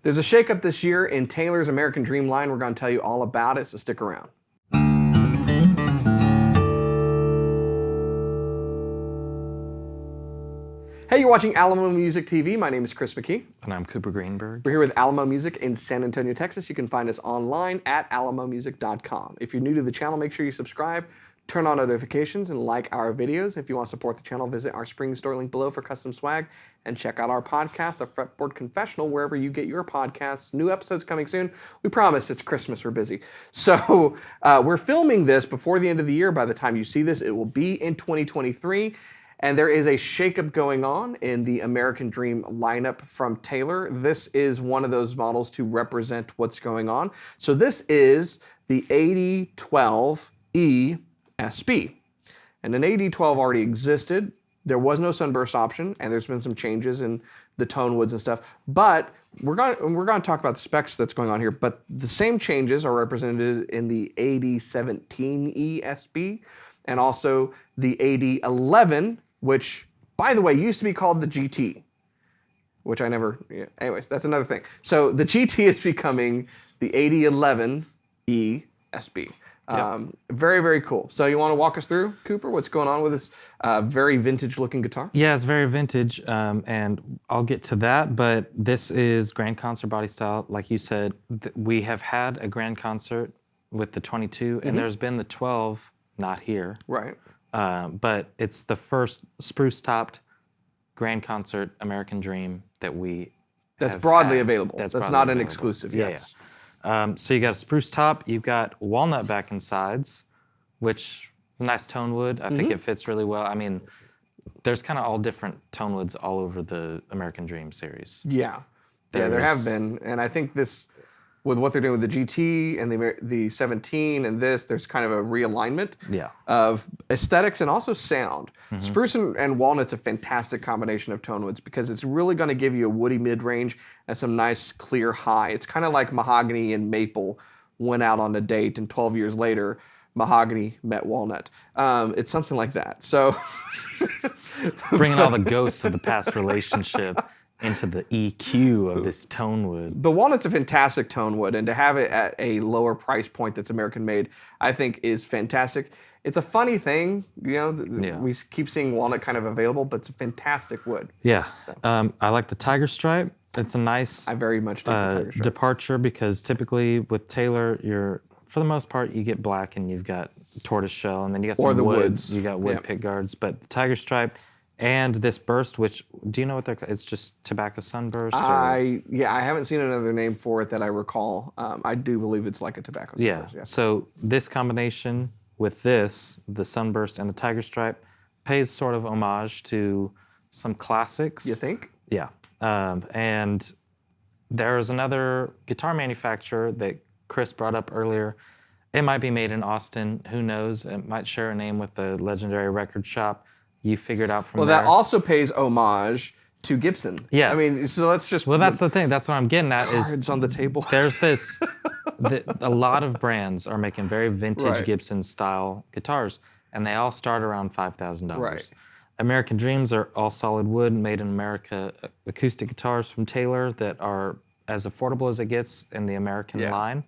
There's a shakeup this year in Taylor's American Dream line. We're going to tell you all about it, so stick around. Hey, you're watching Alamo Music TV. My name is Chris McKee. And I'm Cooper Greenberg. We're here with Alamo Music in San Antonio, Texas. You can find us online at alamomusic.com. If you're new to the channel, make sure you subscribe, turn on notifications, and like our videos. If you want to support the channel, visit our spring store link below for custom swag, and check out our podcast, The Fretboard Confessional, wherever you get your podcasts. New episodes coming soon. We promise. It's Christmas. We're busy. So we're filming this before the end of the year. By the time you see this, it will be in 2023. And there is a shakeup going on in the American Dream lineup from Taylor. This is one of those models to represent what's going on. So this is the AD12E-SB. And an AD12 already existed. There was no sunburst option, and there's been some changes in the tone woods and stuff. But we're going to talk about the specs that's going on here. But the same changes are represented in the AD17E-SB and also the AD11, which, by the way, used to be called the GT, which I never, yeah, anyways, that's another thing. So the GT is becoming the AD11E-SB. Yep. Very, very cool. So you want to walk us through, Cooper, what's going on with this very vintage-looking guitar? Yeah, it's very vintage, and I'll get to that, but this is Grand Concert body style. Like you said, we have had a Grand Concert with the 22, and there's been the 12, not here. Right. But it's the first spruce-topped Grand Concert American Dream that we That's broadly had. available. That's not an exclusive, yes. Yeah, yeah. So you got a spruce top, you've got walnut back and sides, which is a nice tone wood. I think it fits really well. I mean, there's kind of all different tone woods all over the American Dream series. Yeah. Yeah, there have been. And I think this, with what they're doing with the GT and the 17 and this, there's kind of a realignment of aesthetics and also sound. Spruce and walnut's a fantastic combination of tone woods because it's really going to give you a woody mid-range and some nice clear high. It's kind of like mahogany and maple went out on a date, and 12 years later, mahogany met walnut. It's something like that. So bringing all the ghosts of the past relationship into the EQ of this tone wood. But walnut's a fantastic tone wood, and to have it at a lower price point that's American made, I think is fantastic. It's a funny thing, you know, we keep seeing walnut kind of available, but it's a fantastic wood. Yeah, so. I like the tiger stripe. It's a nice I very much dig the tiger stripe. Departure, because typically with Taylor, for the most part, you get black and you've got tortoiseshell, and then you got some woods. You got wood pickguards, but the tiger stripe and this burst, which, do you know what they're called? It's just tobacco sunburst? I haven't seen another name for it that I recall. I do believe it's like a tobacco sunburst. Yeah, so this combination with this, the sunburst and the tiger stripe, pays sort of homage to some classics. You think? Yeah. And there's another guitar manufacturer that Chris brought up earlier. It might be made in Austin. Who knows? It might share a name with the legendary record shop. You figured out from there. Well, that also pays homage to Gibson. Yeah. I mean, so let's just... Well, that's the thing. That's what I'm getting at. Cards on the table. There's this... a lot of brands are making very vintage Gibson-style guitars, and they all start around $5,000. Right. American Dreams are all solid wood, made in America acoustic guitars from Taylor that are as affordable as it gets in the American line.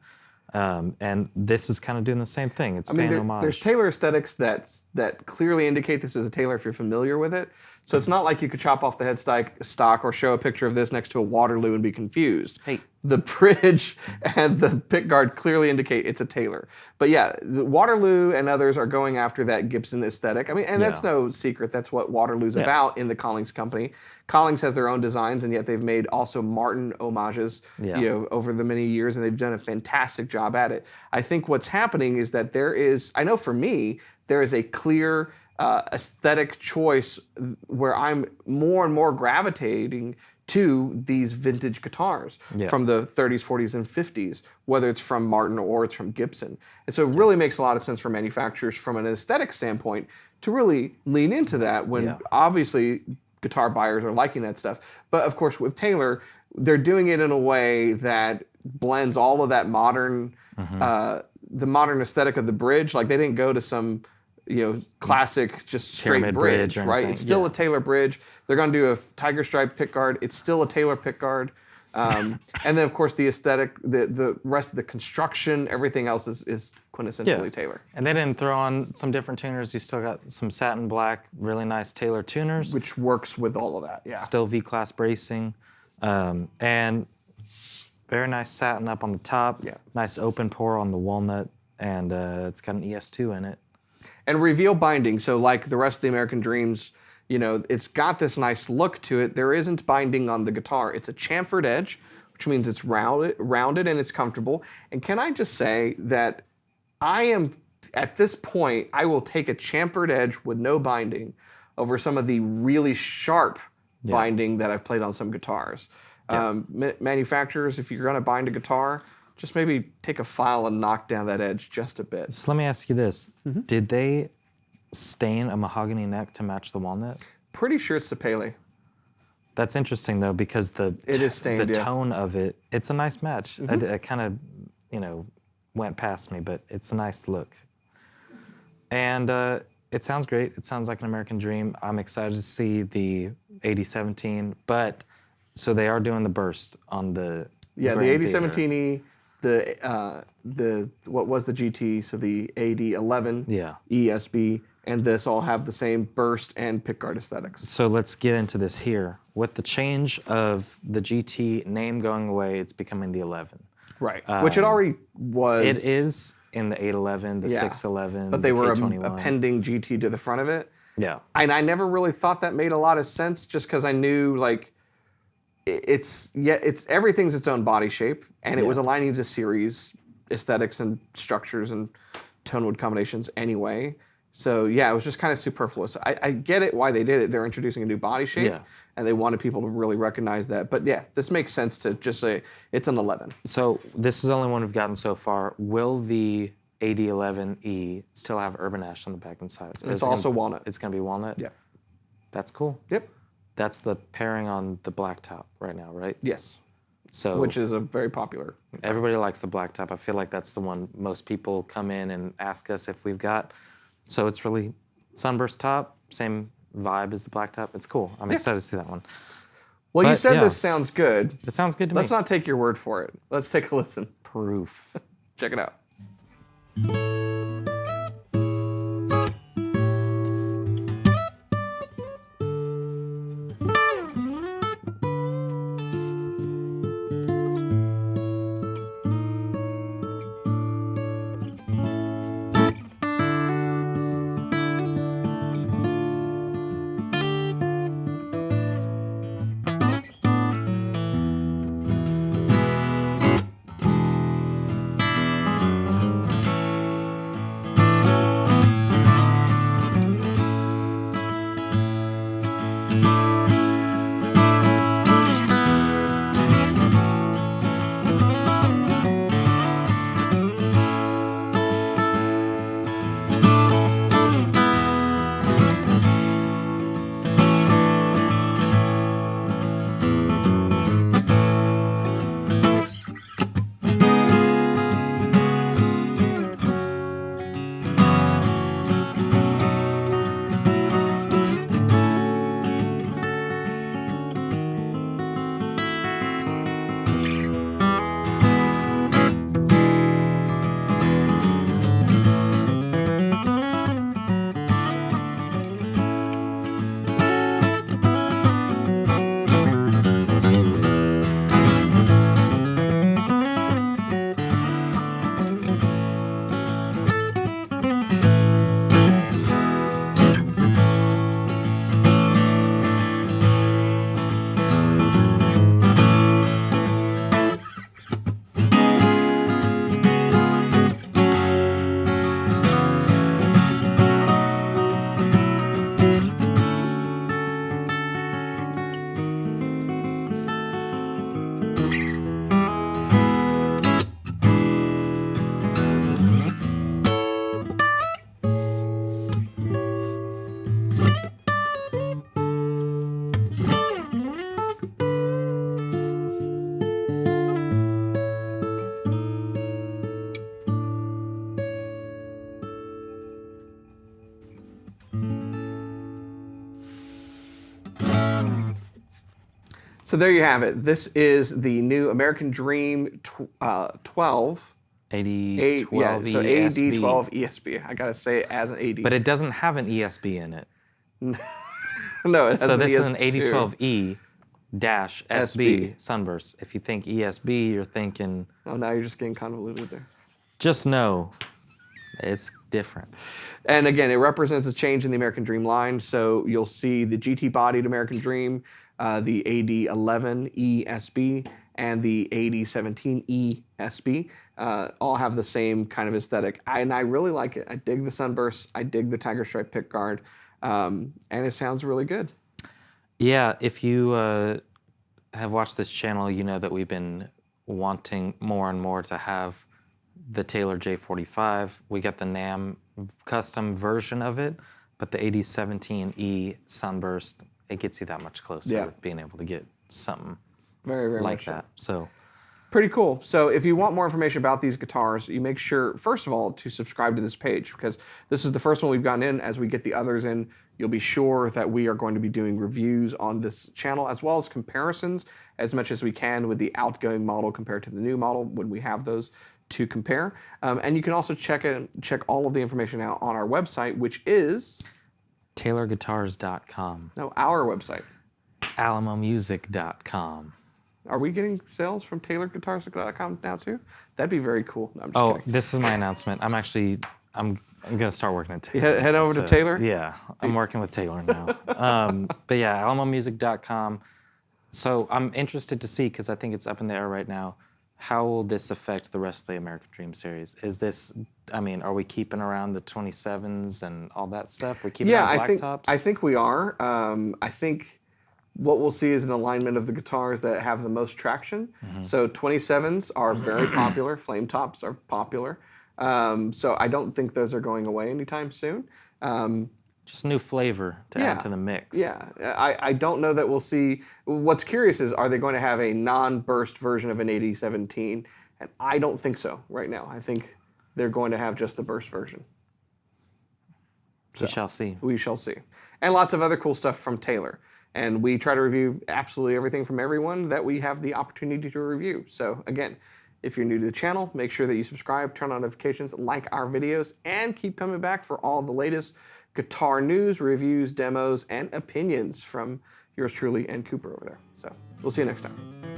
And this is kind of doing the same thing. It's paying homage. There's Taylor aesthetics that clearly indicate this is a Taylor if you're familiar with it. So it's not like you could chop off the headstock or show a picture of this next to a Waterloo and be confused. Hey. The bridge and the pickguard clearly indicate it's a Taylor. But yeah, the Waterloo and others are going after that Gibson aesthetic. I mean, and that's no secret. That's what Waterloo's about in the Collings company. Collings has their own designs, and yet they've made also Martin homages over the many years, and they've done a fantastic job at it. I think what's happening is that I know for me, there is a clear aesthetic choice where I'm more and more gravitating to these vintage guitars from the 30s, 40s, and 50s, whether it's from Martin or it's from Gibson. And so it really makes a lot of sense for manufacturers from an aesthetic standpoint to really lean into that when obviously guitar buyers are liking that stuff. But of course with Taylor, they're doing it in a way that blends all of that modern, the modern aesthetic of the bridge. Like they didn't go to some classic, just straight bridge, right? It's still a Taylor bridge. They're going to do a tiger stripe pickguard. It's still a Taylor pickguard. And then, of course, the aesthetic, the rest of the construction, everything else is quintessentially Taylor. And they didn't throw on some different tuners. You still got some satin black, really nice Taylor tuners. Which works with all of that, yeah. Still V-class bracing. And very nice satin up on the top. Yeah. Nice open pore on the walnut. And it's got an ES2 in it. And reveal binding. So like the rest of the American Dreams, you know, it's got this nice look to it. There isn't binding on the guitar. It's a chamfered edge, which means it's rounded and it's comfortable. And can I just say that I am, at this point, I will take a chamfered edge with no binding over some of the really sharp binding that I've played on some guitars. Yeah. Manufacturers, if you're going to bind a guitar, just maybe take a file and knock down that edge just a bit. So let me ask you this. Did they stain a mahogany neck to match the walnut? Pretty sure it's the Pele. That's interesting though, because the tone of it, it's a nice match. It kind of, you know, went past me, but it's a nice look. And it sounds great. It sounds like an American Dream. I'm excited to see the AD17, but so they are doing the burst on the the AD17E, the what was the GT, so the AD11E-SB, and this all have the same burst and pickguard aesthetics. So let's get into this here. With the change of the GT name going away, it's becoming the 11. Right, which it already was. It is in the 811, the 611, but they were K21. appending GT to the front of it. Yeah. And I never really thought that made a lot of sense, just because I knew like it's everything's its own body shape, and it was aligning to series aesthetics and structures and tone wood combinations anyway. So yeah, it was just kind of superfluous. I get it why they did it. They're introducing a new body shape, and they wanted people to really recognize that. But yeah, this makes sense to just say it's an 11. So this is the only one we've gotten so far. Will the AD11E still have urban ash on the back and sides? It's also walnut. It's going to be walnut? Yeah. That's cool. Yep. That's the pairing on the black top right now, right? Yes. So which is a very popular. Everybody likes the black top. I feel like that's the one most people come in and ask us if we've got. So it's really sunburst top, same vibe as the black top. It's cool. I'm excited to see that one. Well, but, you said this sounds good. It sounds good to me. Let's not take your word for it. Let's take a listen. Proof. Check it out. So there you have it. This is the new American Dream 12. AD12E-SB. So AD12E-SB. I gotta say it as an AD. But it doesn't have an ESB in it. No, it has so this ES2. is an AD12E-SB sunburst. If you think ESB, you're thinking... Oh, now you're just getting convoluted there. Just know it's different. And again, it represents a change in the American Dream line. So you'll see the GT-bodied American Dream, the AD11E-SB, and the AD17E-SB all have the same kind of aesthetic. And I really like it. I dig the sunburst. I dig the tiger stripe pickguard. And it sounds really good. Yeah, if you have watched this channel, you know that we've been wanting more and more to have the Taylor J45. We got the NAM custom version of it, but the AD17E sunburst, it gets you that much closer being able to get something very like much that. So pretty cool. So if you want more information about these guitars, you make sure, first of all, to subscribe to this page, because this is the first one we've gotten in. As we get the others in, you'll be sure that we are going to be doing reviews on this channel, as well as comparisons as much as we can with the outgoing model compared to the new model when we have those to compare. And you can also check all of the information out on our website, which is TaylorGuitars.com. No, our website. AlamoMusic.com. Are we getting sales from TaylorGuitars.com now too? That'd be very cool. No, I'm just kidding. This is my announcement. I'm gonna start working at Taylor. Head over to Taylor? Yeah, I'm working with Taylor now. But yeah, AlamoMusic.com. So I'm interested to see, because I think it's up in the air right now, how will this affect the rest of the American Dream series? Is this, I mean, are we keeping around the 27s and all that stuff? We're keeping around black tops? I think we are. I think what we'll see is an alignment of the guitars that have the most traction. So 27s are very popular. Flame tops are popular. So I don't think those are going away anytime soon. Just new flavor to add to the mix. Yeah, I don't know that we'll see. What's curious is, are they going to have a non-burst version of an AD17? And I don't think so right now. I think they're going to have just the burst version. We shall see. We shall see. And lots of other cool stuff from Taylor. And we try to review absolutely everything from everyone that we have the opportunity to review. So again, if you're new to the channel, make sure that you subscribe, turn on notifications, like our videos, and keep coming back for all the latest guitar news, reviews, demos, and opinions from yours truly and Cooper over there. So we'll see you next time.